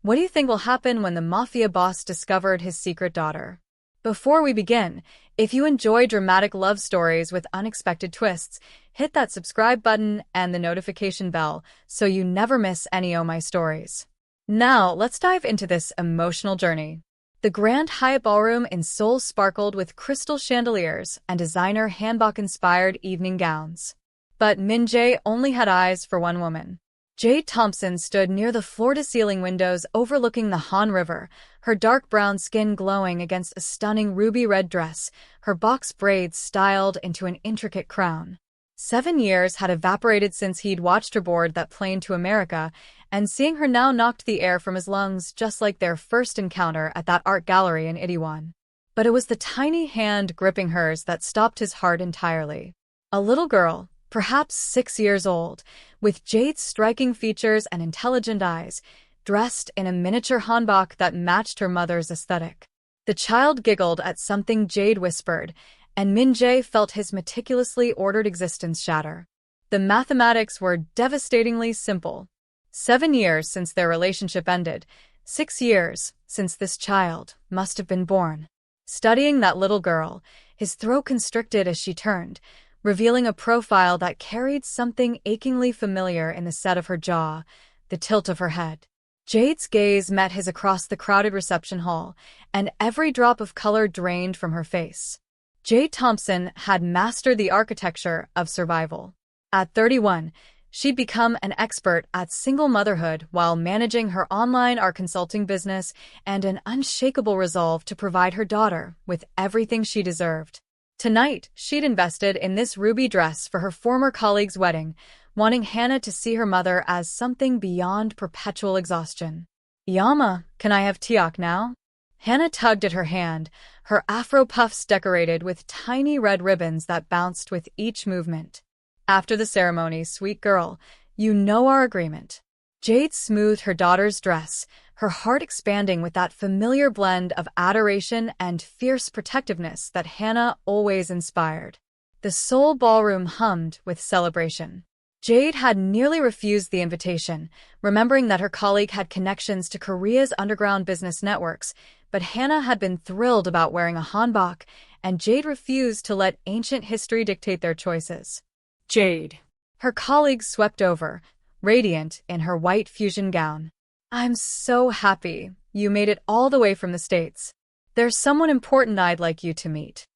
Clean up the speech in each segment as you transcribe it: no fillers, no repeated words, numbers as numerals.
What do you think will happen when the mafia boss discovered his secret daughter? Before we begin, if you enjoy dramatic love stories with unexpected twists, hit that subscribe button and the notification bell so you never miss any of my stories. Now, let's dive into this emotional journey. The Grand Hyatt Ballroom in Seoul sparkled with crystal chandeliers and designer hanbok-inspired evening gowns. But Min Jae only had eyes for one woman. Jade Thompson stood near the floor-to-ceiling windows overlooking the Han River, her dark brown skin glowing against a stunning ruby-red dress, her box braids styled into an intricate crown. 7 years had evaporated since he'd watched her board that plane to America, and seeing her now knocked the air from his lungs just like their first encounter at that art gallery in Itaewon. But it was the tiny hand gripping hers that stopped his heart entirely. A little girl, perhaps 6 years old, with Jade's striking features and intelligent eyes, dressed in a miniature hanbok that matched her mother's aesthetic. The child giggled at something Jade whispered, and Min Jae felt his meticulously ordered existence shatter. The mathematics were devastatingly simple. 7 years since their relationship ended, 6 years since this child must have been born. Studying that little girl, his throat constricted as she turned, revealing a profile that carried something achingly familiar in the set of her jaw, the tilt of her head. Jade's gaze met his across the crowded reception hall, and every drop of color drained from her face. Jade Thompson had mastered the architecture of survival. At 31, she'd become an expert at single motherhood while managing her online art consulting business and an unshakable resolve to provide her daughter with everything she deserved. Tonight, she'd invested in this ruby dress for her former colleague's wedding, wanting Hannah to see her mother as something beyond perpetual exhaustion. "Yama, can I have tiak now?" Hannah tugged at her hand, her afro puffs decorated with tiny red ribbons that bounced with each movement. "After the ceremony, sweet girl, you know our agreement." Jade smoothed her daughter's dress, her heart expanding with that familiar blend of adoration and fierce protectiveness that Hannah always inspired. The Seoul ballroom hummed with celebration. Jade had nearly refused the invitation, remembering that her colleague had connections to Korea's underground business networks, but Hannah had been thrilled about wearing a hanbok, and Jade refused to let ancient history dictate their choices. "Jade." Her colleague swept over, radiant in her white fusion gown. "I'm so happy you made it all the way from the States. There's someone important I'd like you to meet."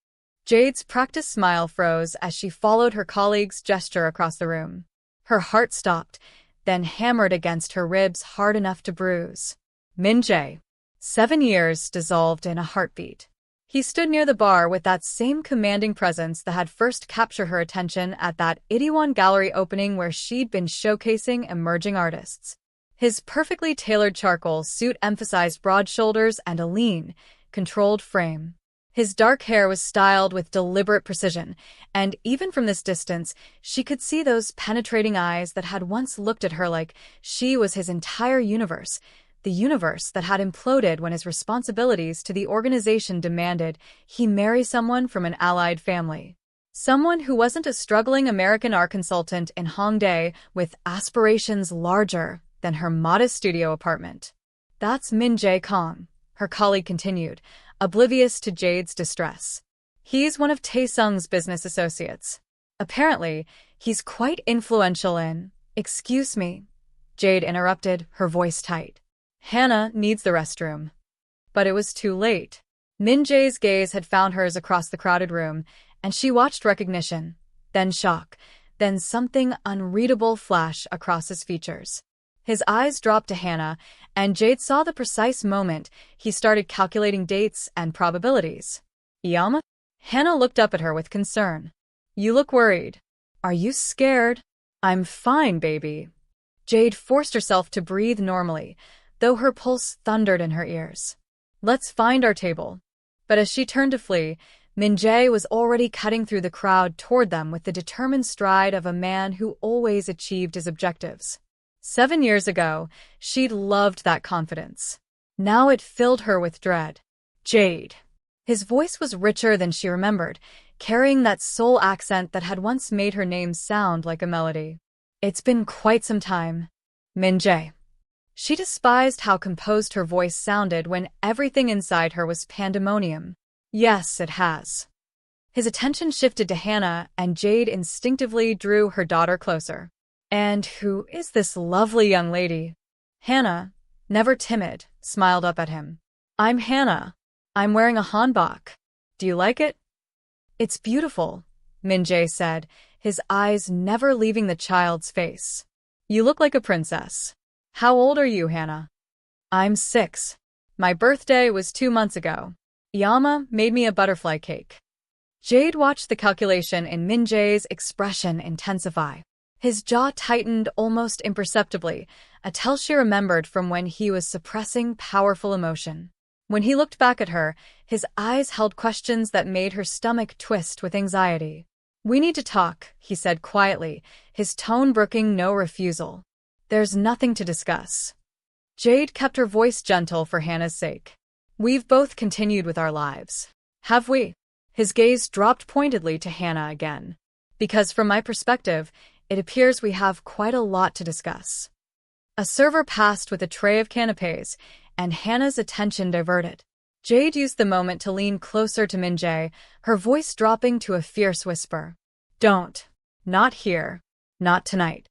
Jade's practiced smile froze as she followed her colleague's gesture across the room. Her heart stopped, then hammered against her ribs hard enough to bruise. Min Jae. 7 years dissolved in a heartbeat. He stood near the bar with that same commanding presence that had first captured her attention at that Itaewon gallery opening where she'd been showcasing emerging artists. His perfectly tailored charcoal suit emphasized broad shoulders and a lean, controlled frame. His dark hair was styled with deliberate precision, and even from this distance, she could see those penetrating eyes that had once looked at her like she was his entire universe, the universe that had imploded when his responsibilities to the organization demanded he marry someone from an allied family. Someone who wasn't a struggling American art consultant in Hongdae with aspirations larger than her modest studio apartment. "That's Min Jae Kong," her colleague continued, oblivious to Jade's distress. "He's one of Taesung's business associates. Apparently, he's quite influential in—" "Excuse me," Jade interrupted, her voice tight. "Hannah needs the restroom." But it was too late. Min Jae's gaze had found hers across the crowded room, and she watched recognition, then shock, then something unreadable flash across his features. His eyes dropped to Hannah, and Jade saw the precise moment he started calculating dates and probabilities. "Yama?" Hannah looked up at her with concern. "You look worried. Are you scared?" "I'm fine, baby." Jade forced herself to breathe normally, though her pulse thundered in her ears. "Let's find our table." But as she turned to flee, Min Jae was already cutting through the crowd toward them with the determined stride of a man who always achieved his objectives. 7 years ago, she'd loved that confidence. Now it filled her with dread. "Jade." His voice was richer than she remembered, carrying that soul accent that had once made her name sound like a melody. "It's been quite some time, Min Jae." She despised how composed her voice sounded when everything inside her was pandemonium. Yes, it has. His attention shifted to Hannah, and Jade instinctively drew her daughter closer. And who is this lovely young lady? Hannah, never timid, smiled up at him. I'm Hannah. I'm wearing a hanbok. Do you like it? It's beautiful, Min-jae said, his eyes never leaving the child's face. You look like a princess. How old are you, Hannah? I'm 6. My birthday was 2 months ago. Yama made me a butterfly cake. Jade watched the calculation in Min-jae's expression intensify. His jaw tightened almost imperceptibly, a tell she remembered from when he was suppressing powerful emotion. When he looked back at her, his eyes held questions that made her stomach twist with anxiety. We need to talk, he said quietly, his tone brooking no refusal. There's nothing to discuss. Jade kept her voice gentle for Hannah's sake. We've both continued with our lives. Have we? His gaze dropped pointedly to Hannah again. Because from my perspective, it appears we have quite a lot to discuss. A server passed with a tray of canapes, and Hannah's attention diverted. Jade used the moment to lean closer to Min-jae, her voice dropping to a fierce whisper. Don't. Not here. Not tonight.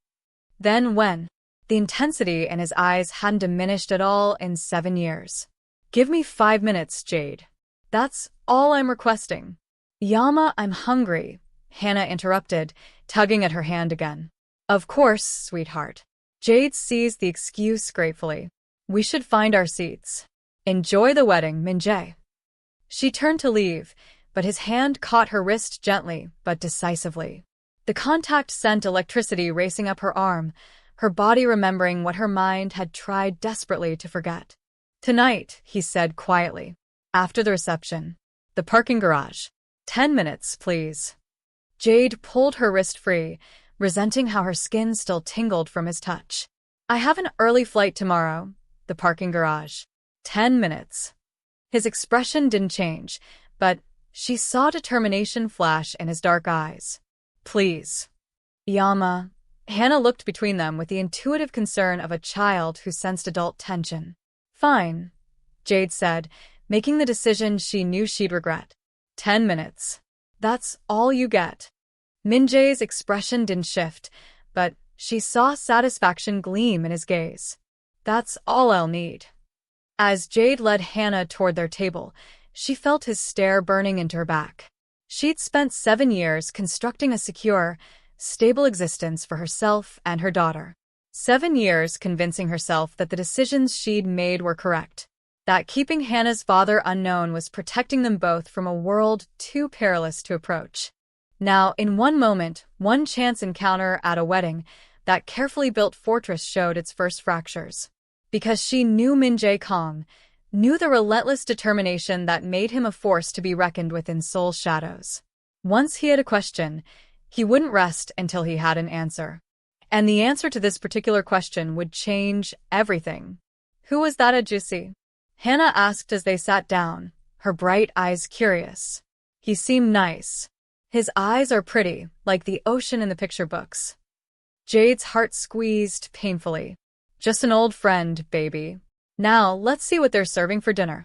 Then when? The intensity in his eyes hadn't diminished at all in 7 years. Give me 5 minutes, Jade. That's all I'm requesting. Yama, I'm hungry, Hannah interrupted, tugging at her hand again. Of course, sweetheart. Jade seized the excuse gratefully. We should find our seats. Enjoy the wedding, Min-jae. She turned to leave, but his hand caught her wrist gently but decisively. The contact sent electricity racing up her arm, her body remembering what her mind had tried desperately to forget. Tonight, he said quietly. After the reception. The parking garage. 10 minutes, please. Jade pulled her wrist free, resenting how her skin still tingled from his touch. I have an early flight tomorrow. The parking garage. 10 minutes. His expression didn't change, but she saw determination flash in his dark eyes. Please. Yama. Hannah looked between them with the intuitive concern of a child who sensed adult tension. Fine, Jade said, making the decision she knew she'd regret. 10 minutes. That's all you get. Min-jae's expression didn't shift, but she saw satisfaction gleam in his gaze. That's all I'll need. As Jade led Hannah toward their table, she felt his stare burning into her back. She'd spent 7 years constructing a secure, stable existence for herself and her daughter. 7 years convincing herself that the decisions she'd made were correct. That keeping Hannah's father unknown was protecting them both from a world too perilous to approach. Now, in one moment, one chance encounter at a wedding, that carefully built fortress showed its first fractures. Because she knew Min-jae Kong, knew the relentless determination that made him a force to be reckoned with in Seoul's shadows. Once he had a question, he wouldn't rest until he had an answer. And the answer to this particular question would change everything. Who was that Ajusi? Hannah asked as they sat down, her bright eyes curious. He seemed nice. His eyes are pretty, like the ocean in the picture books. Jade's heart squeezed painfully. Just an old friend, baby. Now, let's see what they're serving for dinner.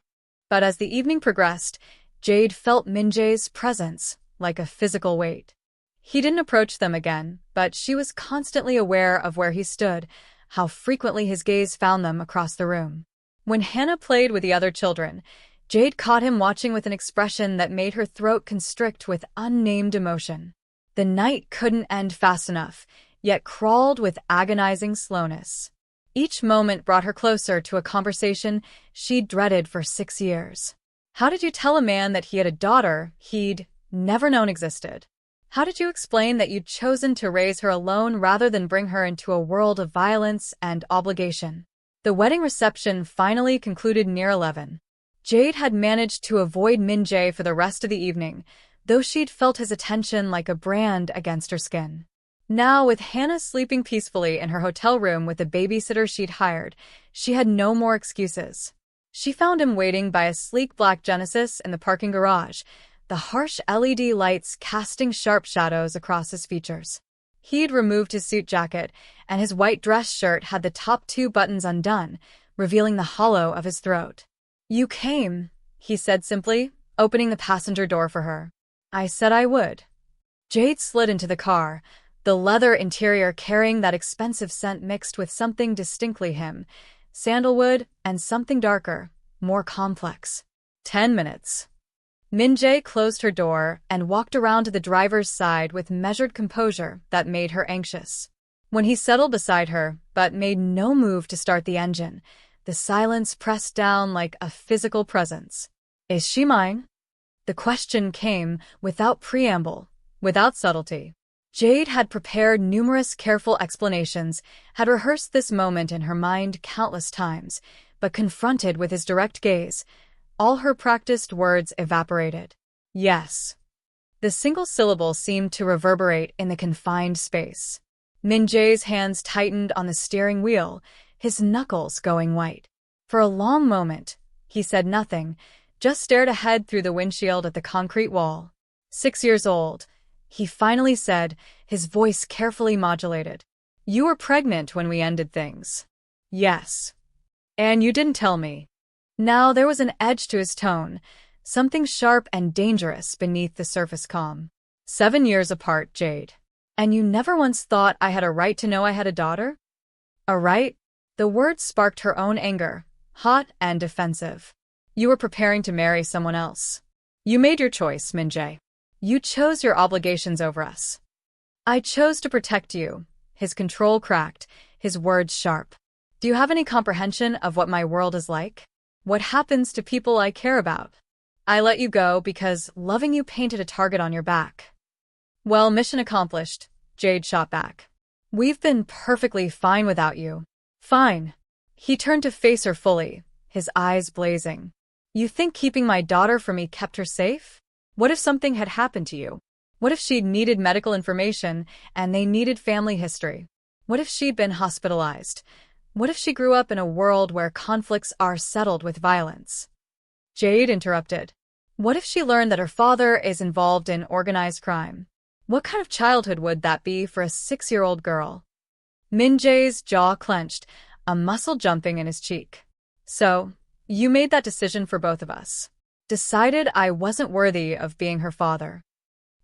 But as the evening progressed, Jade felt Min-jae's presence, like a physical weight. He didn't approach them again, but she was constantly aware of where he stood, how frequently his gaze found them across the room. When Hannah played with the other children, Jade caught him watching with an expression that made her throat constrict with unnamed emotion. The night couldn't end fast enough, yet crawled with agonizing slowness. Each moment brought her closer to a conversation she'd dreaded for 6 years. How did you tell a man that he had a daughter he'd never known existed? How did you explain that you'd chosen to raise her alone rather than bring her into a world of violence and obligation? The wedding reception finally concluded near 11. Jade had managed to avoid Min-jae for the rest of the evening, though she'd felt his attention like a brand against her skin. Now, with Hannah sleeping peacefully in her hotel room with a babysitter she'd hired, she had no more excuses. She found him waiting by a sleek black Genesis in the parking garage, the harsh LED lights casting sharp shadows across his features. He'd removed his suit jacket, and his white dress shirt had the top 2 buttons undone, revealing the hollow of his throat. "You came," he said simply, opening the passenger door for her. "I said I would." Jade slid into the car, the leather interior carrying that expensive scent mixed with something distinctly him, sandalwood and something darker, more complex. 10 minutes. Min-jae closed her door and walked around to the driver's side with measured composure that made her anxious. When he settled beside her, but made no move to start the engine, the silence pressed down like a physical presence. "Is she mine?" The question came without preamble, without subtlety. Jade had prepared numerous careful explanations, had rehearsed this moment in her mind countless times, but confronted with his direct gaze, all her practiced words evaporated. "Yes." The single syllable seemed to reverberate in the confined space. Min-jae's hands tightened on the steering wheel, his knuckles going white. For a long moment, he said nothing, just stared ahead through the windshield at the concrete wall. 6 years old, he finally said, his voice carefully modulated. "You were pregnant when we ended things." "Yes." "And you didn't tell me." Now there was an edge to his tone, something sharp and dangerous beneath the surface calm. 7 years apart, Jade. "And you never once thought I had a right to know I had a daughter?" "A right?" The words sparked her own anger, hot and defensive. "You were preparing to marry someone else. You made your choice, Min-jae. You chose your obligations over us." "I chose to protect you." His control cracked, his words sharp. "Do you have any comprehension of what my world is like? What happens to people I care about? I let you go because loving you painted a target on your back." "Well, mission accomplished," Jade shot back. "We've been perfectly fine without you." "Fine." He turned to face her fully, his eyes blazing. "You think keeping my daughter from me kept her safe? What if something had happened to you? What if she'd needed medical information and they needed family history? What if she'd been hospitalized? What if she grew up in a world where conflicts are settled with violence?" Jade interrupted. "What if she learned that her father is involved in organized crime? What kind of childhood would that be for a 6-year-old girl?" Min-jae's jaw clenched, a muscle jumping in his cheek. "So, you made that decision for both of us. Decided I wasn't worthy of being her father.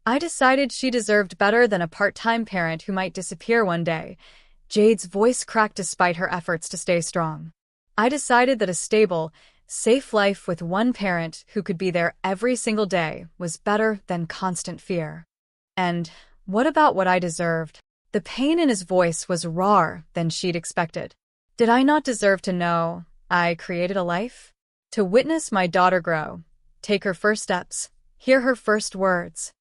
I decided she deserved better than a part-time parent who might disappear one day." Jade's voice cracked despite her efforts to stay strong. "I decided that a stable, safe life with one parent who could be there every single day was better than constant fear. And what about what I deserved?" The pain in his voice was rawer than she'd expected. "Did I not deserve to know I created a life? To witness my daughter grow, take her first steps, hear her first words?"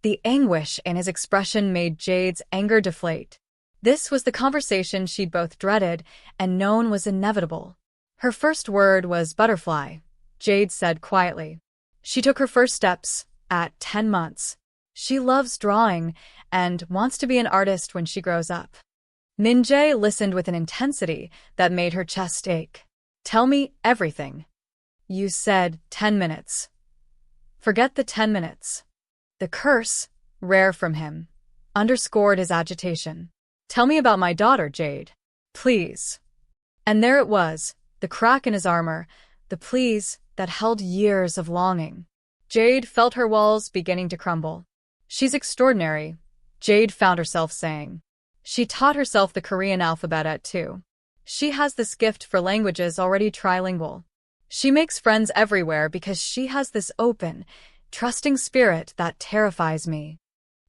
The anguish in his expression made Jade's anger deflate. This was the conversation she'd both dreaded and known was inevitable. "Her first word was butterfly," Jade said quietly. "She took her first steps at 10 months. She loves drawing and wants to be an artist when she grows up." Min-jae listened with an intensity that made her chest ache. "Tell me everything." "You said 10 minutes. Forget the 10 minutes. The curse, rare from him, underscored his agitation. "Tell me about my daughter, Jade. Please." And there it was, the crack in his armor, the please that held years of longing. Jade felt her walls beginning to crumble. "She's extraordinary," Jade found herself saying. "She taught herself the Korean alphabet at 2. She has this gift for languages already trilingual. She makes friends everywhere because she has this open, trusting spirit that terrifies me."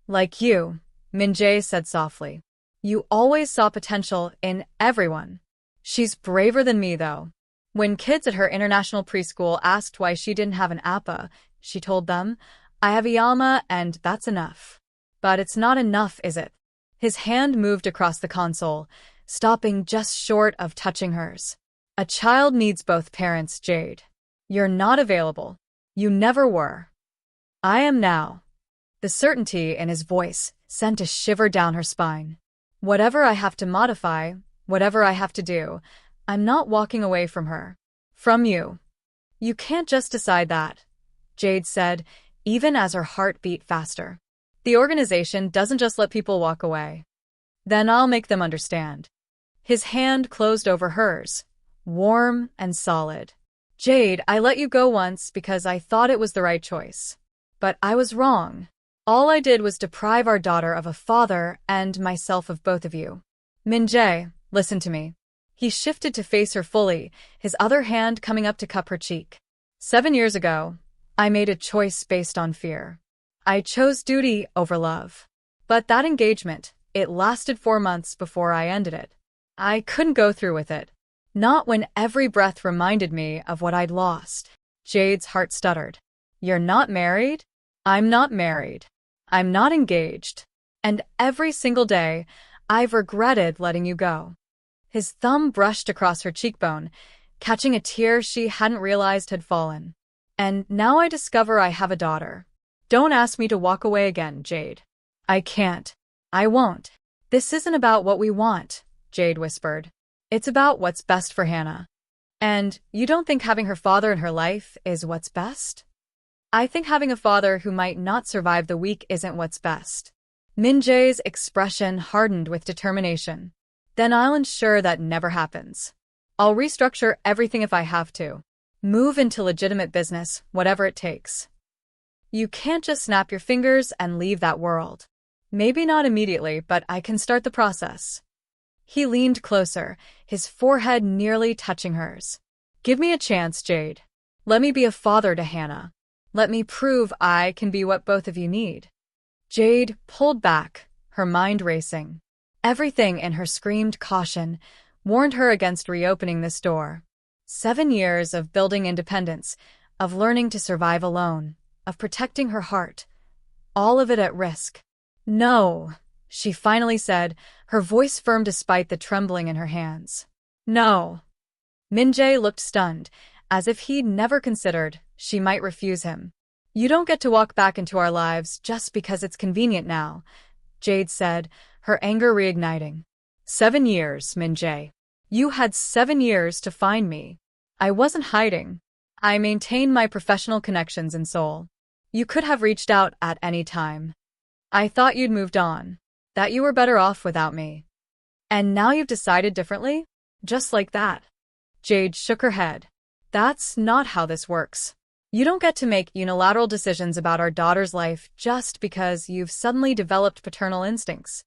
"Like you," Min-jae said softly. "You always saw potential in everyone." "She's braver than me, though." When kids at her international preschool asked why she didn't have an appa, she told them, "I have a yama and that's enough." "But it's not enough, is it?" His hand moved across the console, stopping just short of touching hers. "A child needs both parents, Jade. You're not available. You never were. I am now." The certainty in his voice sent a shiver down her spine. "Whatever I have to modify, whatever I have to do, I'm not walking away from her. From you." "You can't just decide that," Jade said, even as her heart beat faster. "The organization doesn't just let people walk away. Then I'll make them understand. His hand closed over hers, warm and solid. Jade, I let you go once because I thought it was the right choice. But I was wrong. All I did was deprive our daughter of a father and myself of both of you. Min-jae, listen to me. He shifted to face her fully, his other hand coming up to cup her cheek. 7 years ago, I made a choice based on fear. I chose duty over love. But that engagement, it lasted 4 months before I ended it. I couldn't go through with it. Not when every breath reminded me of what I'd lost. Jade's heart stuttered. You're not married? I'm not married. I'm not engaged. And every single day, I've regretted letting you go. His thumb brushed across her cheekbone, catching a tear she hadn't realized had fallen. And now I discover I have a daughter. Don't ask me to walk away again, Jade. I can't. I won't. This isn't about what we want, Jade whispered. It's about what's best for Hannah. And you don't think having her father in her life is what's best? I think having a father who might not survive the week isn't what's best. Min-jae's expression hardened with determination. Then I'll ensure that never happens. I'll restructure everything if I have to. Move into legitimate business, whatever it takes. You can't just snap your fingers and leave that world. Maybe not immediately, but I can start the process. He leaned closer, his forehead nearly touching hers. Give me a chance, Jade. Let me be a father to Hannah. Let me prove I can be what both of you need. Jade pulled back, her mind racing. Everything in her screamed caution, warned her against reopening this door. 7 years of building independence, of learning to survive alone, of protecting her heart. All of it at risk. No, she finally said, her voice firm despite the trembling in her hands. No. Min-jae looked stunned, as if he'd never considered she might refuse him. You don't get to walk back into our lives just because it's convenient now, Jade said, her anger reigniting. 7 years, Min-jae. You had 7 years to find me. I wasn't hiding. I maintained my professional connections in Seoul. You could have reached out at any time. I thought you'd moved on, that you were better off without me. And now you've decided differently? Just like that. Jade shook her head. That's not how this works. You don't get to make unilateral decisions about our daughter's life just because you've suddenly developed paternal instincts.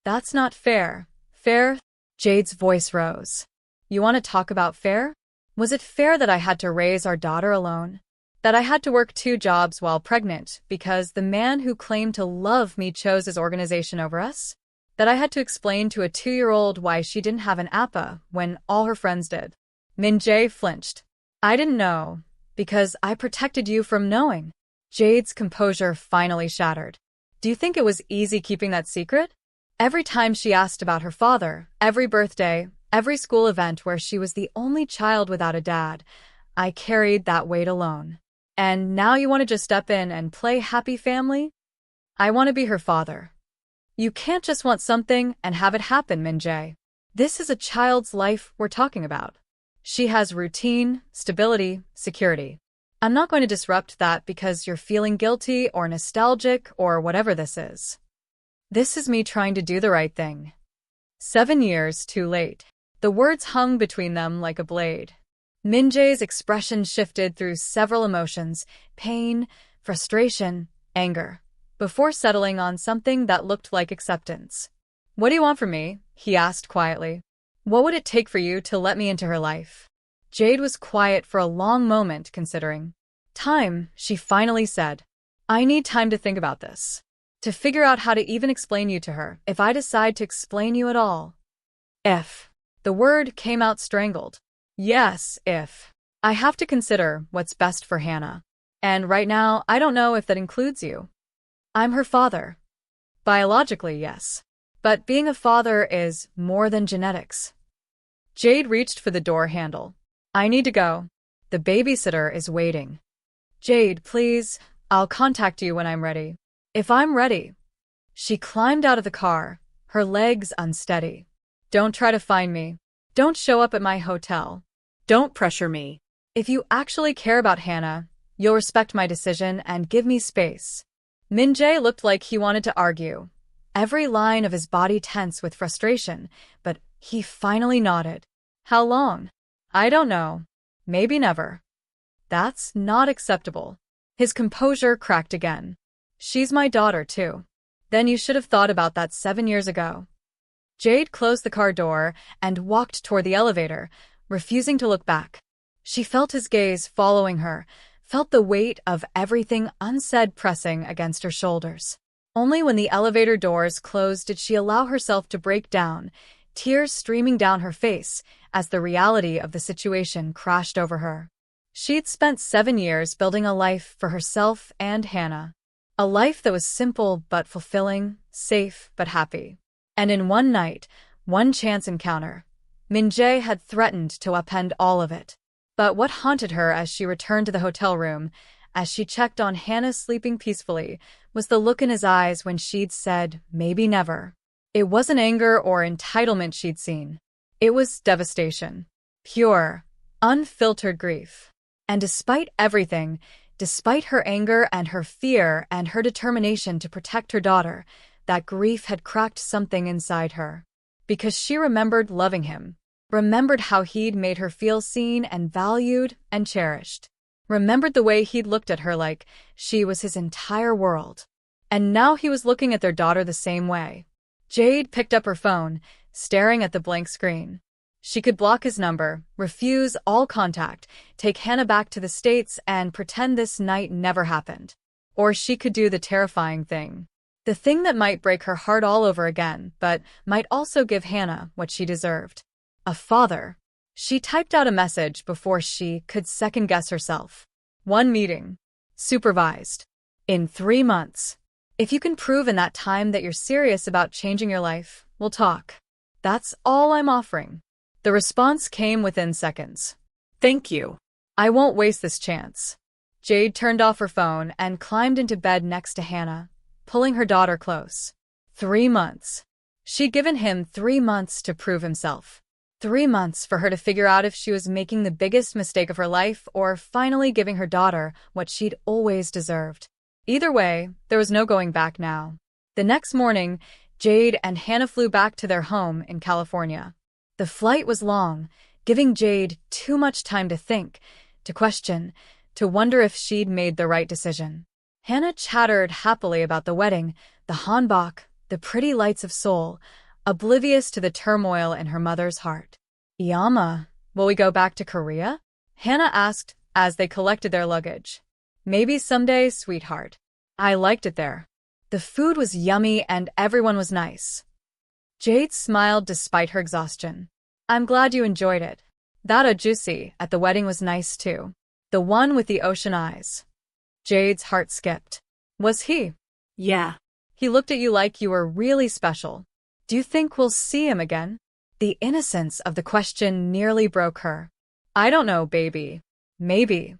That's not fair. Fair? Jade's voice rose. You want to talk about fair? Was it fair that I had to raise our daughter alone? That I had to work 2 jobs while pregnant because the man who claimed to love me chose his organization over us? That I had to explain to a 2-year-old why she didn't have an appa when all her friends did? Min-jae flinched. I didn't know, because I protected you from knowing. Jade's composure finally shattered. Do you think it was easy keeping that secret? Every time she asked about her father, every birthday, every school event where she was the only child without a dad, I carried that weight alone. And now you want to just step in and play happy family? I want to be her father. You can't just want something and have it happen, Min-jae. This is a child's life we're talking about. She has routine, stability, security. I'm not going to disrupt that because you're feeling guilty or nostalgic or whatever this is. This is me trying to do the right thing. 7 years too late. The words hung between them like a blade. Min-jae's expression shifted through several emotions, pain, frustration, anger, before settling on something that looked like acceptance. What do you want from me? He asked quietly. What would it take for you to let me into her life? Jade was quiet for a long moment, considering. Time, she finally said. I need time to think about this. To figure out how to even explain you to her, if I decide to explain you at all. If. The word came out strangled. Yes, if. I have to consider what's best for Hannah. And right now, I don't know if that includes you. I'm her father. Biologically, yes. But being a father is more than genetics. Jade reached for the door handle. I need to go. The babysitter is waiting. Jade, please, I'll contact you when I'm ready. If I'm ready. She climbed out of the car, her legs unsteady. Don't try to find me. Don't show up at my hotel. Don't pressure me. If you actually care about Hannah, you'll respect my decision and give me space. Min-jae looked like he wanted to argue, every line of his body tense with frustration, but he finally nodded. How long? I don't know. Maybe never. That's not acceptable. His composure cracked again. She's my daughter, too. Then you should have thought about that 7 years ago. Jade closed the car door and walked toward the elevator, refusing to look back. She felt his gaze following her, felt the weight of everything unsaid pressing against her shoulders. Only when the elevator doors closed did she allow herself to break down, tears streaming down her face as the reality of the situation crashed over her. She'd spent 7 years building a life for herself and Hannah. A life that was simple but fulfilling, safe but happy. And in one night, one chance encounter, Min-jae had threatened to upend all of it. But what haunted her as she returned to the hotel room, as she checked on Hannah sleeping peacefully, was the look in his eyes when she'd said, maybe never. It wasn't anger or entitlement she'd seen. It was devastation. Pure, unfiltered grief. And despite everything, despite her anger and her fear and her determination to protect her daughter, that grief had cracked something inside her. Because she remembered loving him, remembered how he'd made her feel seen and valued and cherished, remembered the way he'd looked at her like she was his entire world. And now he was looking at their daughter the same way. Jade picked up her phone, staring at the blank screen. She could block his number, refuse all contact, take Hannah back to the States, and pretend this night never happened. Or she could do the terrifying thing. The thing that might break her heart all over again, but might also give Hannah what she deserved. A father. She typed out a message before she could second-guess herself. 1 meeting. Supervised. In 3 months. If you can prove in that time that you're serious about changing your life, we'll talk. That's all I'm offering. The response came within seconds. Thank you. I won't waste this chance. Jade turned off her phone and climbed into bed next to Hannah, pulling her daughter close. 3 months. She'd given him 3 months to prove himself. 3 months for her to figure out if she was making the biggest mistake of her life or finally giving her daughter what she'd always deserved. Either way, there was no going back now. The next morning, Jade and Hannah flew back to their home in California. The flight was long, giving Jade too much time to think, to question, to wonder if she'd made the right decision. Hannah chattered happily about the wedding, the hanbok, the pretty lights of Seoul, oblivious to the turmoil in her mother's heart. Yama, will we go back to Korea? Hannah asked as they collected their luggage. Maybe someday, sweetheart. I liked it there. The food was yummy and everyone was nice. Jade smiled despite her exhaustion. I'm glad you enjoyed it. That Ojusi at the wedding was nice too. The one with the ocean eyes. Jade's heart skipped. Was he? Yeah. He looked at you like you were really special. Do you think we'll see him again? The innocence of the question nearly broke her. I don't know, baby. Maybe.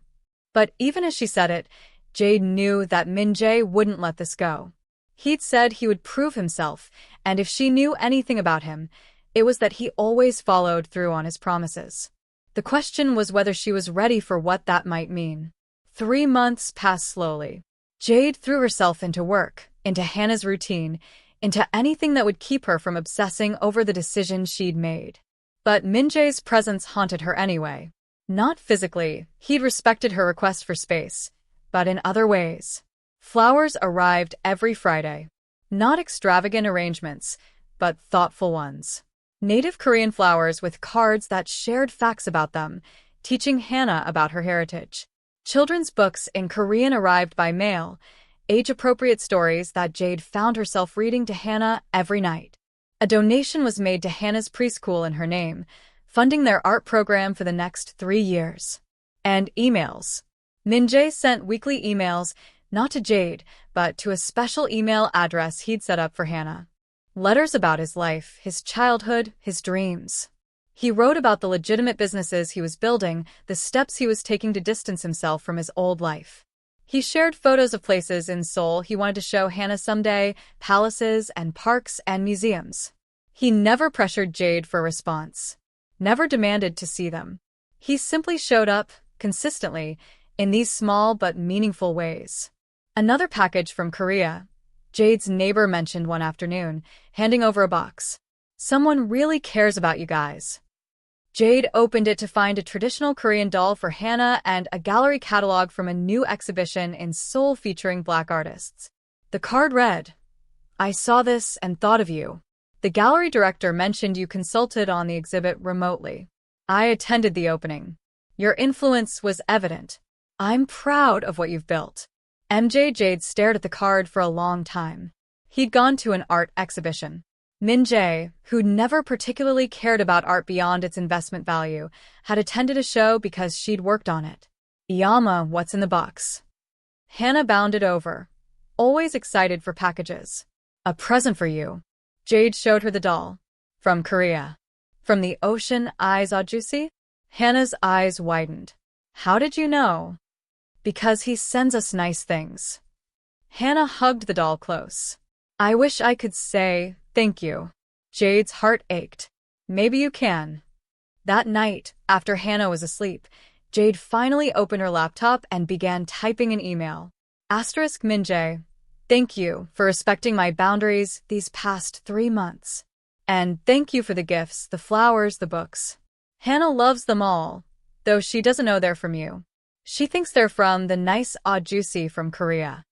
But even as she said it, Jade knew that Min-jae wouldn't let this go. He'd said he would prove himself, and if she knew anything about him, it was that he always followed through on his promises. The question was whether she was ready for what that might mean. 3 months passed slowly. Jade threw herself into work, into Hannah's routine, into anything that would keep her from obsessing over the decision she'd made. But Min-jae's presence haunted her anyway. Not physically, he'd respected her request for space, but in other ways. Flowers arrived every Friday. Not extravagant arrangements, but thoughtful ones. Native Korean flowers with cards that shared facts about them, teaching Hannah about her heritage. Children's books in Korean arrived by mail, age-appropriate stories that Jade found herself reading to Hannah every night. A donation was made to Hannah's preschool in her name, funding their art program for the next 3 years. And emails. Min-jae sent weekly emails, not to Jade, but to a special email address he'd set up for Hannah. Letters about his life, his childhood, his dreams. He wrote about the legitimate businesses he was building, the steps he was taking to distance himself from his old life. He shared photos of places in Seoul he wanted to show Hannah someday, palaces and parks and museums. He never pressured Jade for a response. Never demanded to see them. He simply showed up, consistently, in these small but meaningful ways. Another package from Korea. Jade's neighbor mentioned one afternoon, handing over a box. Someone really cares about you guys. Jade opened it to find a traditional Korean doll for Hannah and a gallery catalog from a new exhibition in Seoul featuring Black artists. The card read, "I saw this and thought of you. The gallery director mentioned you consulted on the exhibit remotely. I attended the opening. Your influence was evident. I'm proud of what you've built." Jade stared at the card for a long time. He'd gone to an art exhibition. Min-jae, who never particularly cared about art beyond its investment value, had attended a show because she'd worked on it. "Yama, what's in the box?" Hannah bounded over, always excited for packages. "A present for you." Jade showed her the doll. "From Korea." "From the ocean eyes Ajusi?" Hannah's eyes widened. "How did you know?" "Because he sends us nice things." Hannah hugged the doll close. "I wish I could say thank you." Jade's heart ached. "Maybe you can." That night, after Hannah was asleep, Jade finally opened her laptop and began typing an email. *Min-jae, thank you for respecting my boundaries these past 3 months. And thank you for the gifts, the flowers, the books. Hannah loves them all, though she doesn't know they're from you. She thinks they're from the nice Juicy from Korea.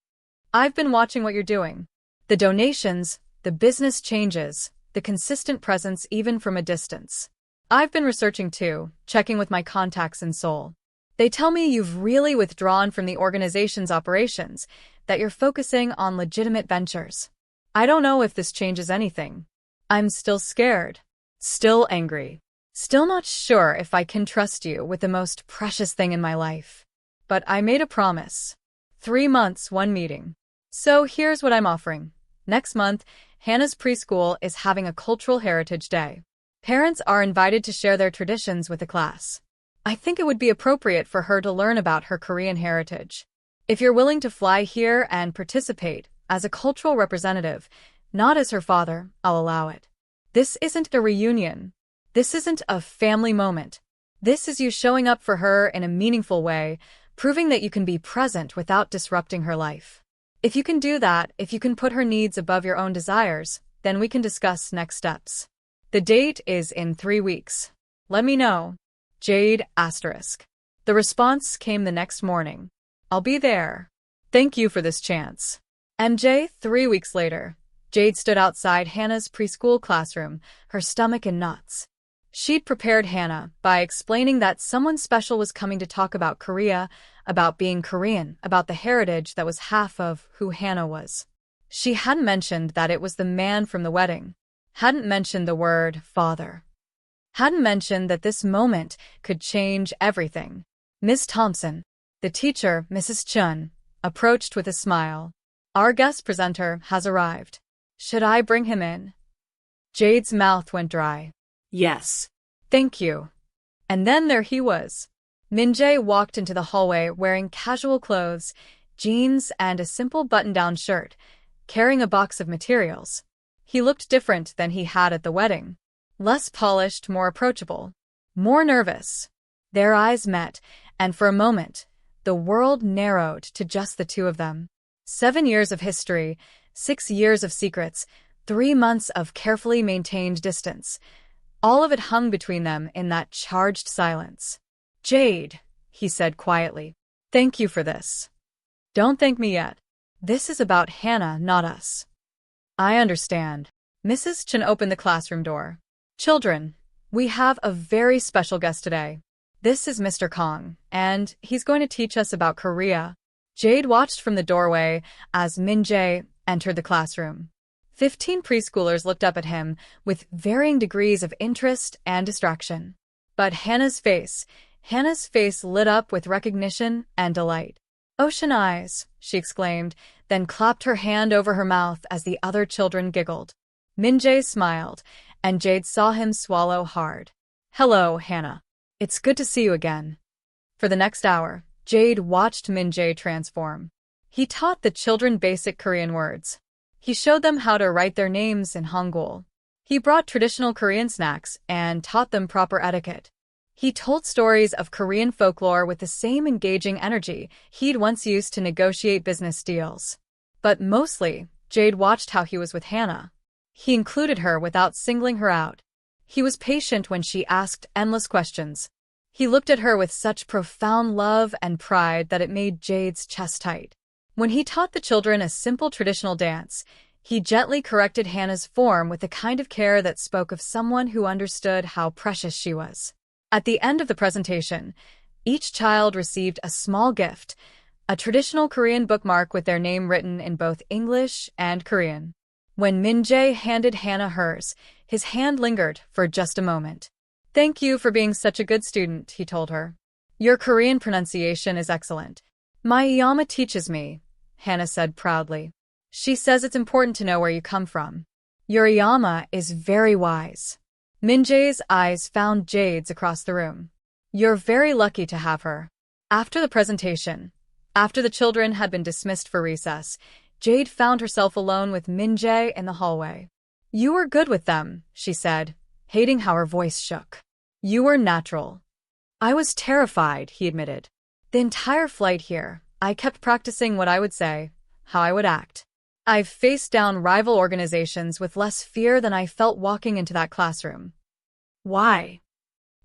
I've been watching what you're doing. The donations, the business changes, the consistent presence even from a distance. I've been researching too, checking with my contacts in Seoul. They tell me you've really withdrawn from the organization's operations, that you're focusing on legitimate ventures. I don't know if this changes anything. I'm still scared, still angry, still not sure if I can trust you with the most precious thing in my life. But I made a promise. 3 months, 1 meeting. So here's what I'm offering. Next month, Hannah's preschool is having a cultural heritage day. Parents are invited to share their traditions with the class. I think it would be appropriate for her to learn about her Korean heritage. If you're willing to fly here and participate as a cultural representative, not as her father, I'll allow it. This isn't a reunion. This isn't a family moment. This is you showing up for her in a meaningful way, proving that you can be present without disrupting her life. If you can do that, if you can put her needs above your own desires, then we can discuss next steps. The date is in 3 weeks. Let me know. Jade *. The response came the next morning. I'll be there. Thank you for this chance. MJ, 3 weeks later. Jade stood outside Hannah's preschool classroom, her stomach in knots. She'd prepared Hannah by explaining that someone special was coming to talk about Korea, about being Korean, about the heritage that was half of who Hannah was. She hadn't mentioned that it was the man from the wedding. Hadn't mentioned the word father. Hadn't mentioned that this moment could change everything. Miss Thompson, the teacher, Mrs. Chun, approached with a smile. Our guest presenter has arrived. Should I bring him in? Jade's mouth went dry. Yes. Thank you. And then there he was. Min-jae walked into the hallway wearing casual clothes, jeans, and a simple button-down shirt, carrying a box of materials. He looked different than he had at the wedding. Less polished, more approachable, more nervous. Their eyes met, and for a moment, the world narrowed to just the two of them. 7 years of history, 6 years of secrets, 3 months of carefully maintained distance. All of it hung between them in that charged silence. Jade, he said quietly, thank you for this. Don't thank me yet. This is about Hannah, not us. I understand. Mrs. Chen opened the classroom door. Children, we have a very special guest today. This is Mr. Kong, and he's going to teach us about Korea. Jade watched from the doorway as Min-jae entered the classroom. 15 preschoolers looked up at him with varying degrees of interest and distraction. But Hannah's face lit up with recognition and delight. Ocean eyes, she exclaimed, then clapped her hand over her mouth as the other children giggled. Min-jae smiled, and Jade saw him swallow hard. Hello, Hannah. It's good to see you again. For the next hour, Jade watched Min-jae transform. He taught the children basic Korean words. He showed them how to write their names in Hangul. He brought traditional Korean snacks and taught them proper etiquette. He told stories of Korean folklore with the same engaging energy he'd once used to negotiate business deals. But mostly, Jade watched how he was with Hannah. He included her without singling her out. He was patient when she asked endless questions. He looked at her with such profound love and pride that it made Jade's chest tight. When he taught the children a simple traditional dance, he gently corrected Hannah's form with the kind of care that spoke of someone who understood how precious she was. At the end of the presentation, each child received a small gift, a traditional Korean bookmark with their name written in both English and Korean. When Min-jae handed Hannah hers, his hand lingered for just a moment. "Thank you for being such a good student," he told her. "Your Korean pronunciation is excellent." "My Iyama teaches me," Hannah said proudly. "She says it's important to know where you come from. Your Iyama is very wise." Min-jae's eyes found Jade's across the room. "You're very lucky to have her." After the presentation, after the children had been dismissed for recess, Jade found herself alone with Min-jae in the hallway. "You were good with them," she said, hating how her voice shook. "You were natural." "I was terrified," he admitted. "The entire flight here, I kept practicing what I would say, how I would act. I've faced down rival organizations with less fear than I felt walking into that classroom." "Why?"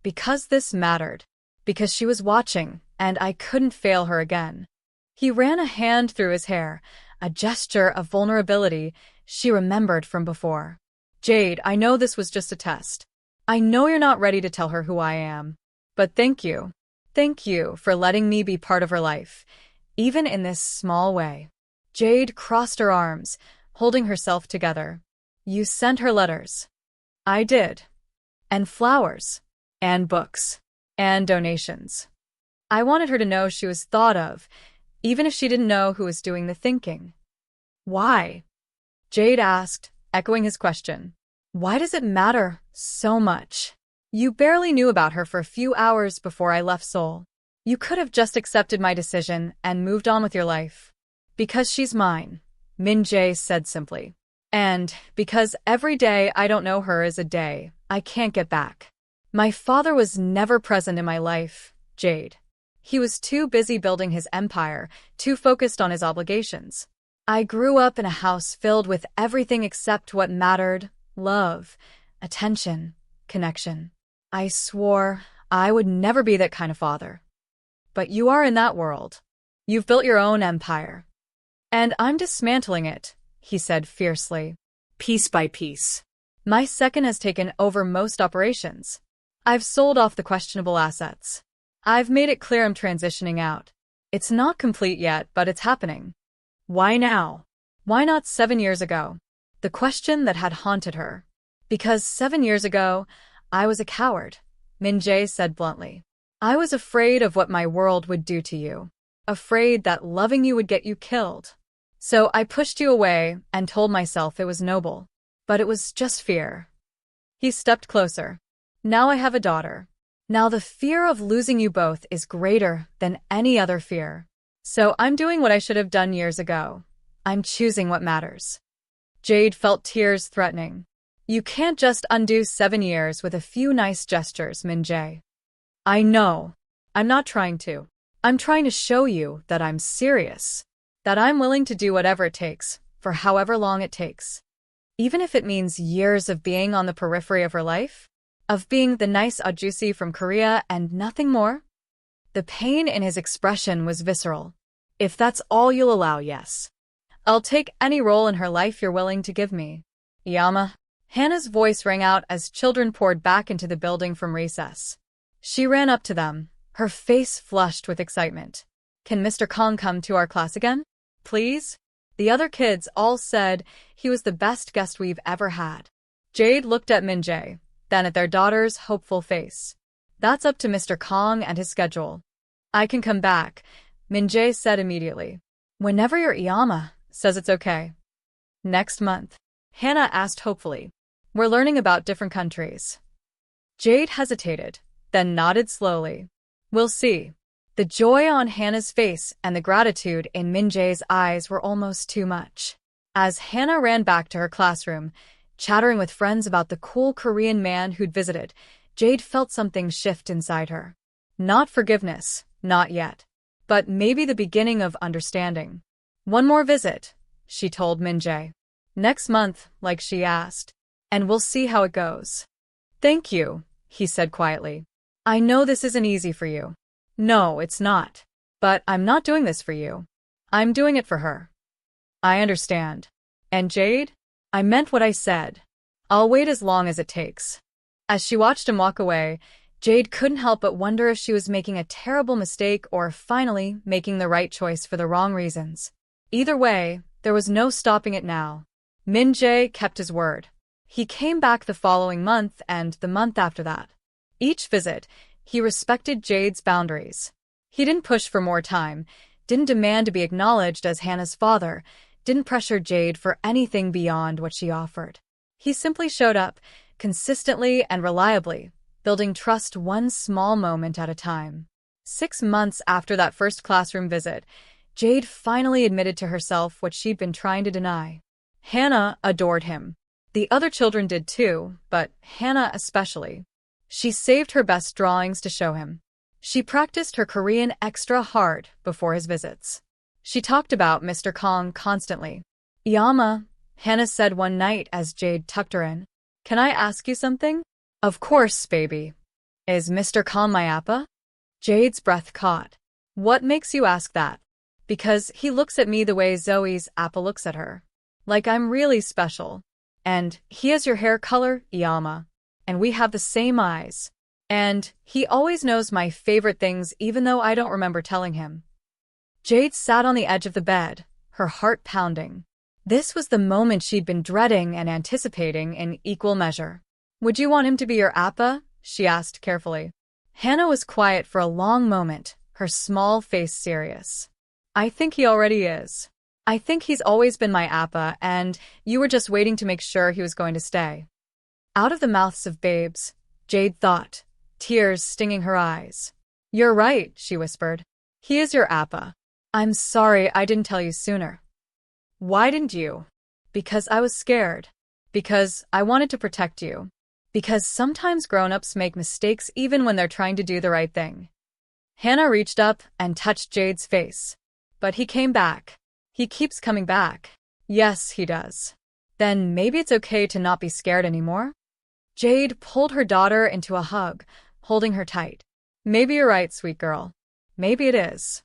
"Because this mattered. Because she was watching, and I couldn't fail her again." He ran a hand through his hair, a gesture of vulnerability she remembered from before. "Jade, I know this was just a test. I know you're not ready to tell her who I am. But thank you. Thank you for letting me be part of her life, even in this small way." Jade crossed her arms, holding herself together. "You sent her letters." "I did. And flowers. And books. And donations. I wanted her to know she was thought of, even if she didn't know who was doing the thinking." "Why?" Jade asked, echoing his question. "Why does it matter so much? You barely knew about her for a few hours before I left Seoul. You could have just accepted my decision and moved on with your life." "Because she's mine," Min-jae said simply. "And because every day I don't know her is a day I can't get back. My father was never present in my life, Jade. He was too busy building his empire, too focused on his obligations. I grew up in a house filled with everything except what mattered: love, attention, connection. I swore I would never be that kind of father. But you are in that world. You've built your own empire. And I'm dismantling it," he said fiercely. "Piece by piece. My second has taken over most operations. I've sold off the questionable assets. I've made it clear I'm transitioning out. It's not complete yet, but it's happening." "Why now? Why not 7 years ago?" The question that had haunted her. "Because 7 years ago, I was a coward," Min-jae said bluntly. "I was afraid of what my world would do to you. Afraid that loving you would get you killed. So I pushed you away and told myself it was noble. But it was just fear." He stepped closer. "Now I have a daughter. Now the fear of losing you both is greater than any other fear. So I'm doing what I should have done years ago. I'm choosing what matters." Jade felt tears threatening. "You can't just undo 7 years with a few nice gestures, Min-jae." "I know. I'm not trying to. I'm trying to show you that I'm serious. That I'm willing to do whatever it takes, for however long it takes. Even if it means years of being on the periphery of her life? Of being the nice Ajusi from Korea and nothing more?" The pain in his expression was visceral. "If that's all you'll allow, yes. I'll take any role in her life you're willing to give me." "Iyama." Hannah's voice rang out as children poured back into the building from recess. She ran up to them, her face flushed with excitement. "Can Mr. Kong come to our class again? Please?" The other kids all said he was the best guest we've ever had. Jade looked at Min-jae, then at their daughter's hopeful face. "That's up to Mr. Kong and his schedule." "I can come back," Min-jae said immediately. "Whenever your Iyama says it's okay." "Next month?" Hannah asked hopefully. "We're learning about different countries." Jade hesitated, then nodded slowly. "We'll see." The joy on Hannah's face and the gratitude in Min-jae's eyes were almost too much. As Hannah ran back to her classroom, chattering with friends about the cool Korean man who'd visited, Jade felt something shift inside her. Not forgiveness, not yet. But maybe the beginning of understanding. "One more visit," she told Min-jae. Next month, like she asked. And we'll see how it goes. Thank you, he said quietly. I know this isn't easy for you. No, it's not. But I'm not doing this for you. I'm doing it for her. I understand. And Jade? I meant what I said. I'll wait as long as it takes. As she watched him walk away, Jade couldn't help but wonder if she was making a terrible mistake or finally making the right choice for the wrong reasons. Either way, there was no stopping it now. Min-jae kept his word. He came back the following month and the month after that. Each visit, he respected Jade's boundaries. He didn't push for more time, didn't demand to be acknowledged as Hannah's father, didn't pressure Jade for anything beyond what she offered. He simply showed up, consistently and reliably, building trust one small moment at a time. 6 months after that first classroom visit, Jade finally admitted to herself what she'd been trying to deny. Hannah adored him. The other children did too, but Hannah especially. She saved her best drawings to show him. She practiced her Korean extra hard before his visits. She talked about Mr. Kong constantly. Yama, Hannah said one night as Jade tucked her in. Can I ask you something? Of course, baby. Is Mr. Kong my appa? Jade's breath caught. What makes you ask that? Because he looks at me the way Zoe's appa looks at her. Like I'm really special. And he has your hair color, Yama. And we have the same eyes. And he always knows my favorite things even though I don't remember telling him. Jade sat on the edge of the bed, her heart pounding. This was the moment she'd been dreading and anticipating in equal measure. Would you want him to be your appa? She asked carefully. Hannah was quiet for a long moment, her small face serious. I think he already is. I think he's always been my appa, and you were just waiting to make sure he was going to stay. Out of the mouths of babes, Jade thought, tears stinging her eyes. You're right, she whispered. He is your appa. I'm sorry I didn't tell you sooner. Why didn't you? Because I was scared. Because I wanted to protect you. Because sometimes grown-ups make mistakes even when they're trying to do the right thing. Hannah reached up and touched Jade's face. But he came back. He keeps coming back. Yes, he does. Then maybe it's okay to not be scared anymore? Jade pulled her daughter into a hug, holding her tight. Maybe you're right, sweet girl. Maybe it is.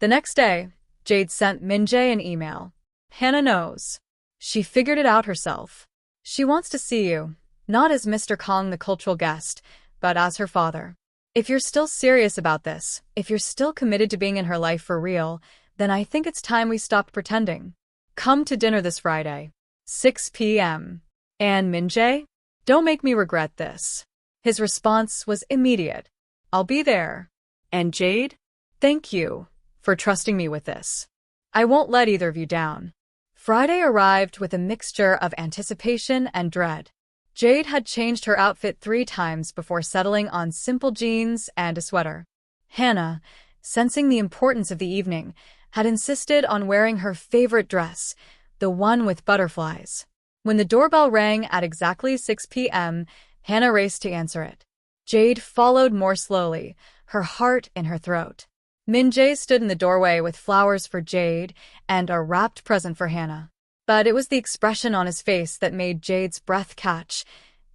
The next day, Jade sent Min-jae an email. Hannah knows. She figured it out herself. She wants to see you, not as Mr. Kong the cultural guest, but as her father. If you're still serious about this, if you're still committed to being in her life for real, then I think it's time we stopped pretending. Come to dinner this Friday, 6 p.m. And Min-jae? Don't make me regret this. His response was immediate. I'll be there. And Jade? Thank you for trusting me with this. I won't let either of you down. Friday arrived with a mixture of anticipation and dread. Jade had changed her outfit 3 times before settling on simple jeans and a sweater. Hannah, sensing the importance of the evening, had insisted on wearing her favorite dress, the one with butterflies. When the doorbell rang at exactly 6 p.m., Hannah raced to answer it. Jade followed more slowly, her heart in her throat. Min-jae stood in the doorway with flowers for Jade and a wrapped present for Hannah. But it was the expression on his face that made Jade's breath catch.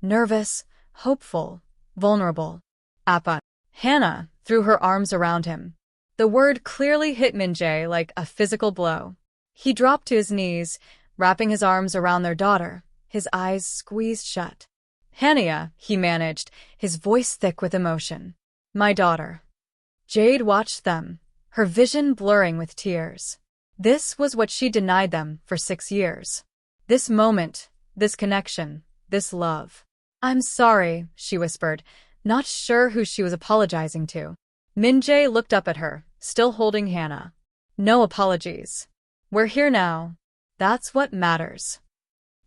Nervous, hopeful, vulnerable. Appa. Hannah threw her arms around him. The word clearly hit Min-jae like a physical blow. He dropped to his knees, wrapping his arms around their daughter, his eyes squeezed shut. Hannah, he managed, his voice thick with emotion. My daughter. Jade watched them, her vision blurring with tears. This was what she denied them for 6 years. This moment, this connection, this love. I'm sorry, she whispered, not sure who she was apologizing to. Min-jae looked up at her, still holding Hannah. No apologies. We're here now. That's what matters.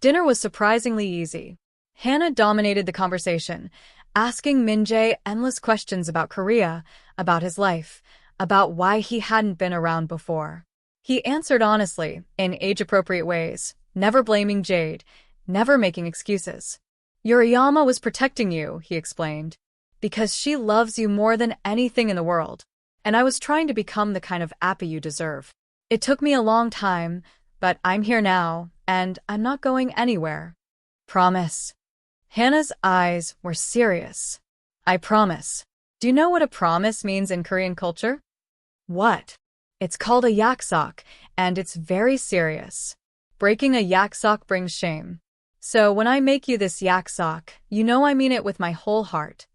Dinner was surprisingly easy. Hannah dominated the conversation, asking Min-jae endless questions about Korea, about his life, about why he hadn't been around before. He answered honestly, in age-appropriate ways, never blaming Jade, never making excuses. Yuriyama was protecting you, he explained, because she loves you more than anything in the world, and I was trying to become the kind of appa you deserve. It took me a long time, But I'm here now, and I'm not going anywhere. Promise. Hannah's eyes were serious. I promise. Do you know what a promise means in Korean culture? What? It's called a 약속, and it's very serious. Breaking a 약속 brings shame. So when I make you this 약속, you know I mean it with my whole heart.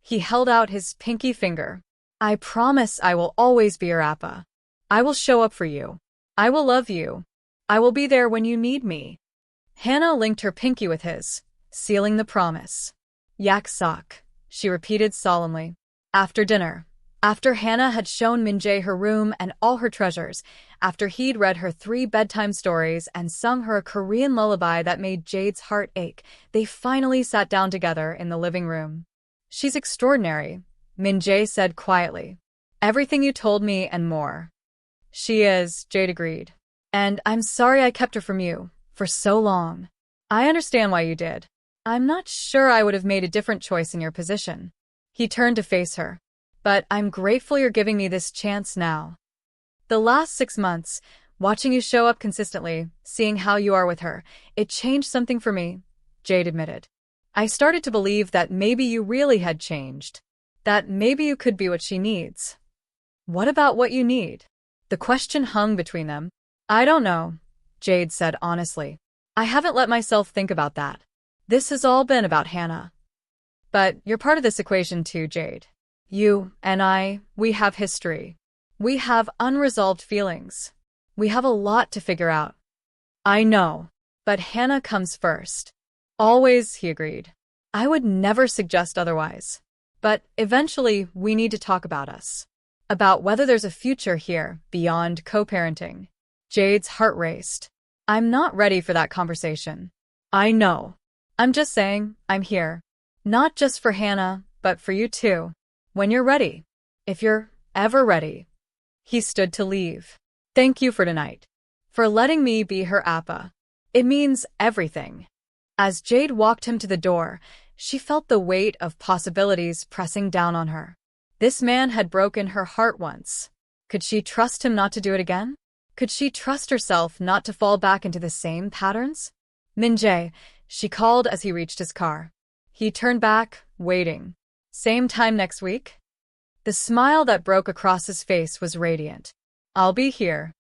He held out his pinky finger. I promise I will always be your appa. I will show up for you. I will love you. I will be there when you need me. Hannah linked her pinky with his, sealing the promise. 약속, she repeated solemnly. After dinner, after Hannah had shown Min-jae her room and all her treasures, after he'd read her 3 bedtime stories and sung her a Korean lullaby that made Jade's heart ache, they finally sat down together in the living room. She's extraordinary, Min-jae said quietly. Everything you told me and more. She is, Jade agreed. And I'm sorry I kept her from you for so long. I understand why you did. I'm not sure I would have made a different choice in your position. He turned to face her. But I'm grateful you're giving me this chance now. The last 6 months, watching you show up consistently, seeing how you are with her, it changed something for me, Jade admitted. I started to believe that maybe you really had changed. That maybe you could be what she needs. What about what you need? The question hung between them. I don't know, Jade said honestly. I haven't let myself think about that. This has all been about Hannah. But you're part of this equation too, Jade. You and I, we have history. We have unresolved feelings. We have a lot to figure out. I know, but Hannah comes first. Always, he agreed. I would never suggest otherwise. But eventually, we need to talk about us. About whether there's a future here beyond co-parenting. Jade's heart raced. I'm not ready for that conversation. I know. I'm just saying, I'm here. Not just for Hannah, but for you too. When you're ready. If you're ever ready. He stood to leave. Thank you for tonight. For letting me be her appa. It means everything. As Jade walked him to the door, she felt the weight of possibilities pressing down on her. This man had broken her heart once. Could she trust him not to do it again? Could she trust herself not to fall back into the same patterns? Min-jae, she called as he reached his car. He turned back, waiting. Same time next week? The smile that broke across his face was radiant. I'll be here.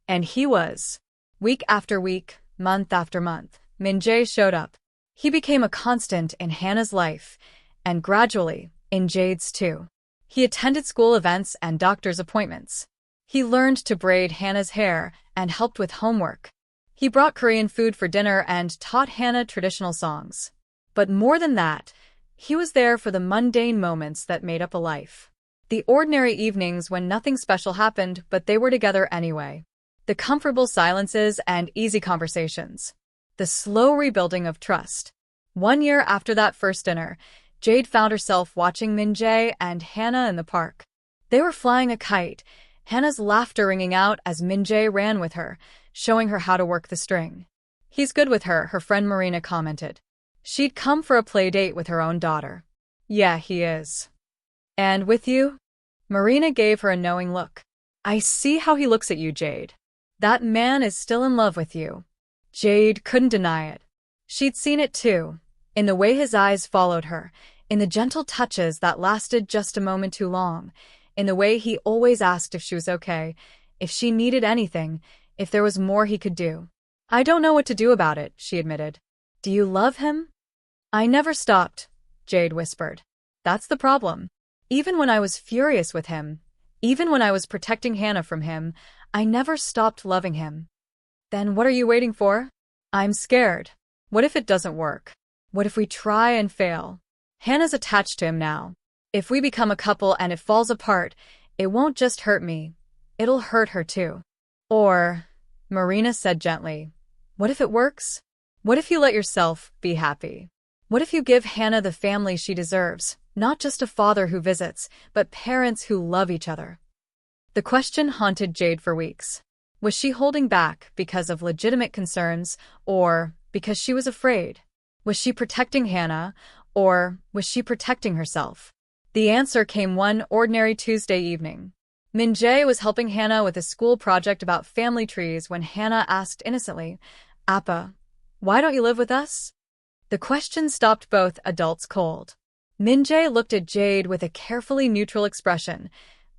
And he was. Week after week, month after month, Min-jae showed up. He became a constant in Hannah's life, and gradually, in Jade's too. He attended school events and doctor's appointments. He learned to braid Hannah's hair and helped with homework. He brought Korean food for dinner and taught Hannah traditional songs. But more than that, he was there for the mundane moments that made up a life. The ordinary evenings when nothing special happened, but they were together anyway. The comfortable silences and easy conversations. The slow rebuilding of trust. 1 year after that first dinner, Jade found herself watching Min-jae and Hannah in the park. They were flying a kite, Hannah's laughter ringing out as Min-jae ran with her, showing her how to work the string. He's good with her friend Marina commented. She'd come for a play date with her own daughter. Yeah, he is. And with you? Marina gave her a knowing look. I see how he looks at you, Jade. That man is still in love with you. Jade couldn't deny it. She'd seen it too, in the way his eyes followed her, in the gentle touches that lasted just a moment too long, in the way he always asked if she was okay, if she needed anything, if there was more he could do. I don't know what to do about it, she admitted. Do you love him? I never stopped, Jade whispered. That's the problem. Even when I was furious with him, even when I was protecting Hannah from him, I never stopped loving him. Then what are you waiting for? I'm scared. What if it doesn't work? What if we try and fail? Hannah's attached to him now. If we become a couple and it falls apart, it won't just hurt me. It'll hurt her too. Or, Marina said gently, what if it works? What if you let yourself be happy? What if you give Hannah the family she deserves, not just a father who visits, but parents who love each other? The question haunted Jade for weeks. Was she holding back because of legitimate concerns, or because she was afraid? Was she protecting Hannah, or was she protecting herself? The answer came one ordinary Tuesday evening. Min-jae was helping Hannah with a school project about family trees when Hannah asked innocently, "Appa, why don't you live with us?" The question stopped both adults cold. Min-jae looked at Jade with a carefully neutral expression,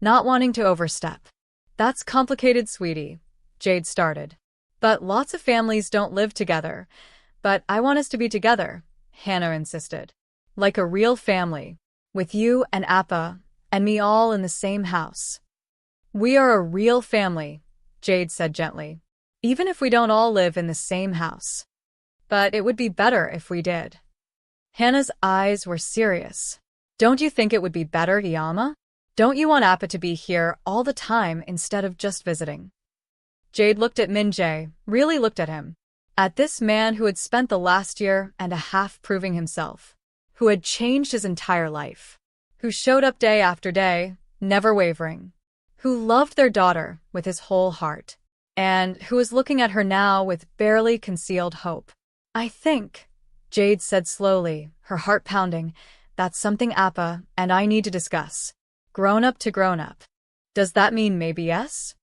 not wanting to overstep. "That's complicated, sweetie," Jade started. "But lots of families don't live together. But I want us to be together," Hannah insisted. "Like a real family. With you and Appa and me all in the same house." "We are a real family," Jade said gently. "Even if we don't all live in the same house. But it would be better if we did." Hannah's eyes were serious. "Don't you think it would be better, Yama? Don't you want Appa to be here all the time instead of just visiting?" Jade looked at Min-jae, really looked at him. At this man who had spent the last year and a half proving himself, who had changed his entire life, who showed up day after day, never wavering, who loved their daughter with his whole heart, and who was looking at her now with barely concealed hope. "I think," Jade said slowly, her heart pounding, "that's something Appa and I need to discuss. Grown up to grown up." "Does that mean maybe yes?"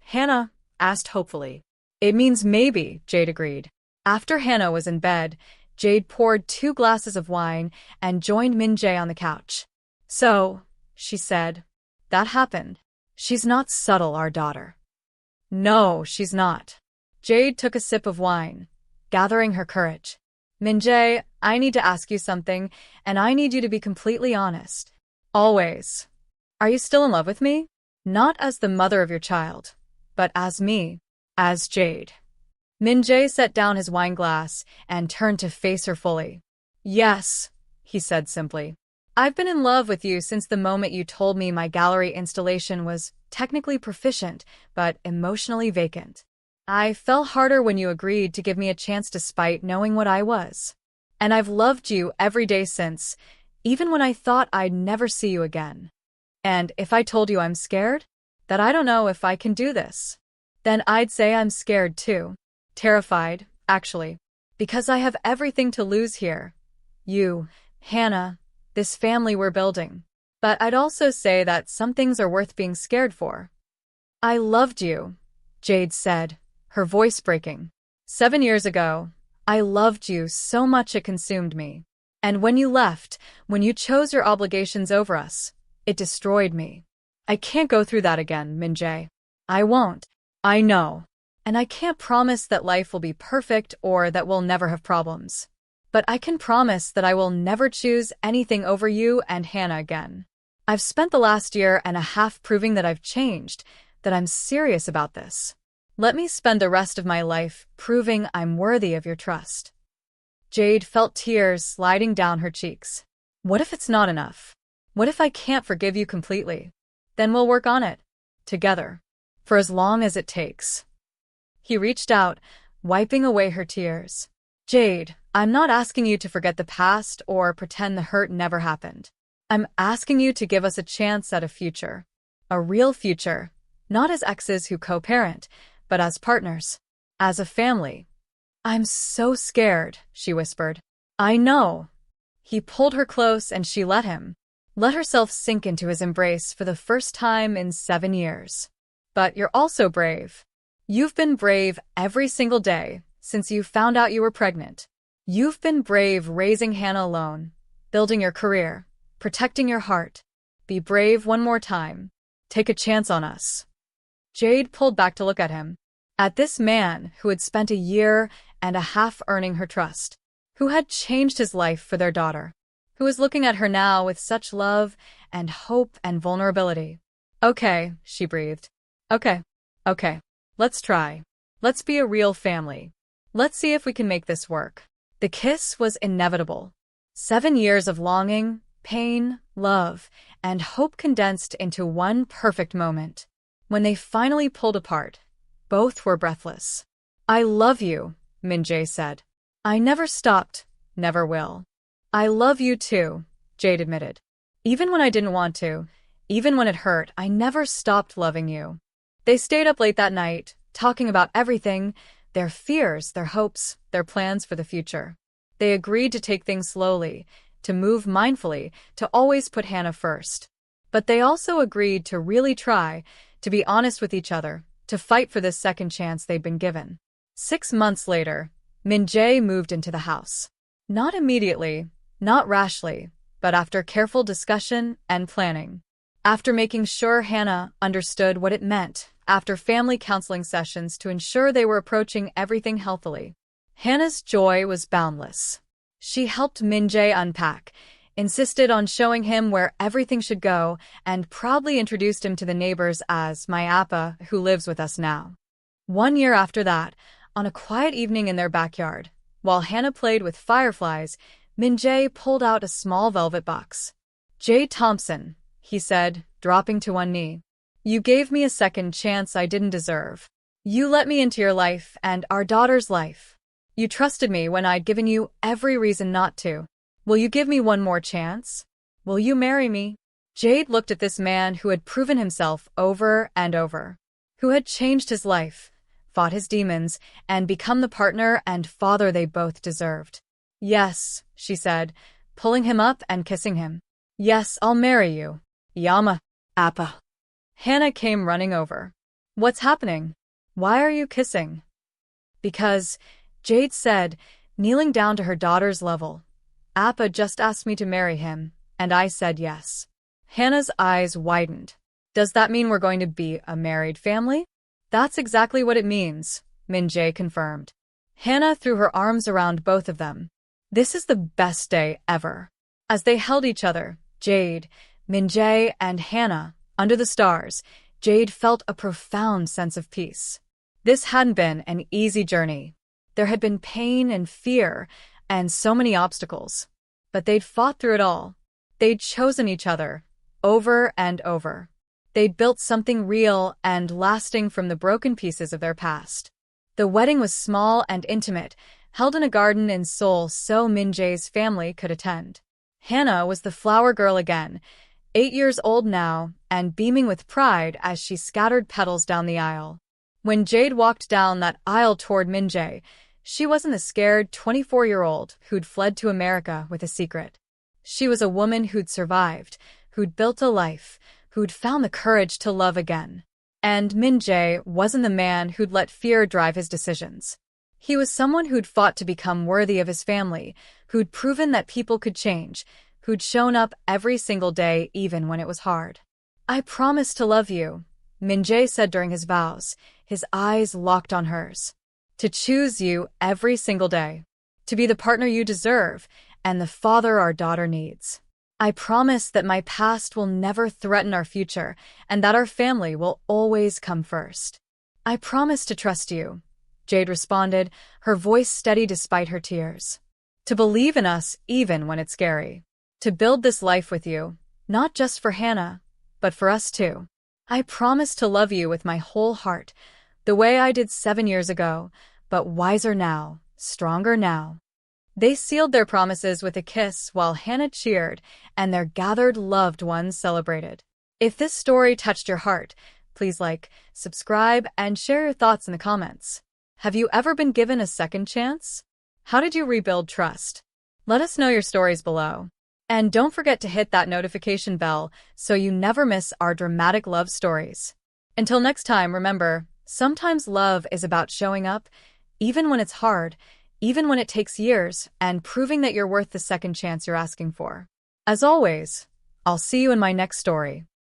Hannah asked hopefully. "It means maybe," Jade agreed. After Hannah was in bed, Jade poured 2 glasses of wine and joined Min-jae on the couch. "So," she said, "that happened. She's not subtle, our daughter." "No, she's not." Jade took a sip of wine, gathering her courage. "Min-jae, I need to ask you something, and I need you to be completely honest. Always. Are you still in love with me? Not as the mother of your child, but as me, as Jade." Min-jae set down his wine glass and turned to face her fully. "Yes," he said simply. "I've been in love with you since the moment you told me my gallery installation was technically proficient, but emotionally vacant. I fell harder when you agreed to give me a chance despite knowing what I was. And I've loved you every day since, even when I thought I'd never see you again. And if I told you I'm scared, that I don't know if I can do this, then I'd say I'm scared too. Terrified, actually. Because I have everything to lose here. You, Hannah, this family we're building. But I'd also say that some things are worth being scared for." "I loved you," Jade said, her voice breaking. "7 years ago, I loved you so much it consumed me. And when you left, when you chose your obligations over us, it destroyed me. I can't go through that again, Min-jae. I won't. I know. And I can't promise that life will be perfect or that we'll never have problems. But I can promise that I will never choose anything over you and Hannah again. I've spent the last year and a half proving that I've changed, that I'm serious about this. Let me spend the rest of my life proving I'm worthy of your trust." Jade felt tears sliding down her cheeks. "What if it's not enough? What if I can't forgive you completely? Then we'll work on it. Together. For as long as it takes." He reached out, wiping away her tears. "Jade, I'm not asking you to forget the past or pretend the hurt never happened. I'm asking you to give us a chance at a future. A real future. Not as exes who co-parent, but as partners. As a family." "I'm so scared," she whispered. "I know." He pulled her close and she let him. Let herself sink into his embrace for the first time in 7 years. "But you're also brave. You've been brave every single day since you found out you were pregnant. You've been brave raising Hannah alone, building your career, protecting your heart. Be brave one more time. Take a chance on us." Jade pulled back to look at him. At this man who had spent a year and a half earning her trust, who had changed his life for their daughter, who was looking at her now with such love and hope and vulnerability. "Okay," she breathed. Okay. Let's try. Let's be a real family. Let's see if we can make this work." The kiss was inevitable. 7 years of longing, pain, love, and hope condensed into one perfect moment. When they finally pulled apart, both were breathless. "I love you," Min-jae said. "I never stopped, never will." "I love you too," Jade admitted. "Even when I didn't want to, even when it hurt, I never stopped loving you." They stayed up late that night, talking about everything, their fears, their hopes, their plans for the future. They agreed to take things slowly, to move mindfully, to always put Hannah first. But they also agreed to really try, to be honest with each other, to fight for this second chance they'd been given. 6 months later, Min-jae moved into the house. Not immediately, not rashly, but after careful discussion and planning. After making sure Hannah understood what it meant, after family counseling sessions to ensure they were approaching everything healthily. Hannah's joy was boundless. She helped Min-jae unpack, insisted on showing him where everything should go, and proudly introduced him to the neighbors as my appa, who lives with us now. 1 year after that, on a quiet evening in their backyard, while Hannah played with fireflies, Min-jae pulled out a small velvet box. "Jade Thompson," he said, dropping to one knee. "You gave me a second chance I didn't deserve. You let me into your life and our daughter's life. You trusted me when I'd given you every reason not to. Will you give me one more chance? Will you marry me?" Jade looked at this man who had proven himself over and over, who had changed his life, fought his demons, and become the partner and father they both deserved. "Yes," she said, pulling him up and kissing him. "Yes, I'll marry you. Yama, appa." Hannah came running over. "What's happening? Why are you kissing?" "Because," Jade said, kneeling down to her daughter's level, "Appa just asked me to marry him, and I said yes." Hannah's eyes widened. "Does that mean we're going to be a married family?" "That's exactly what it means," Min-jae confirmed. Hannah threw her arms around both of them. "This is the best day ever." As they held each other, Jade, Min-jae, and Hannah, under the stars, Jade felt a profound sense of peace. This hadn't been an easy journey. There had been pain and fear, and so many obstacles. But they'd fought through it all. They'd chosen each other, over and over. They'd built something real and lasting from the broken pieces of their past. The wedding was small and intimate, held in a garden in Seoul so Min-jae's family could attend. Hannah was the flower girl again, 8 years old now, and beaming with pride as she scattered petals down the aisle. When Jade walked down that aisle toward Min-jae, she wasn't the scared 24-year-old who'd fled to America with a secret. She was a woman who'd survived, who'd built a life, who'd found the courage to love again. And Min-jae wasn't the man who'd let fear drive his decisions. He was someone who'd fought to become worthy of his family, who'd proven that people could change, who'd shown up every single day even when it was hard. "I promise to love you," Min-jae said during his vows, his eyes locked on hers. "To choose you every single day. To be the partner you deserve and the father our daughter needs. I promise that my past will never threaten our future and that our family will always come first." "I promise to trust you," Jade responded, her voice steady despite her tears. "To believe in us even when it's scary. To build this life with you, not just for Hannah, but for us too. I promise to love you with my whole heart, the way I did 7 years ago, but wiser now, stronger now." They sealed their promises with a kiss while Hannah cheered and their gathered loved ones celebrated. If this story touched your heart, please like, subscribe, and share your thoughts in the comments. Have you ever been given a second chance? How did you rebuild trust? Let us know your stories below. And don't forget to hit that notification bell so you never miss our dramatic love stories. Until next time, remember, sometimes love is about showing up, even when it's hard, even when it takes years, and proving that you're worth the second chance you're asking for. As always, I'll see you in my next story.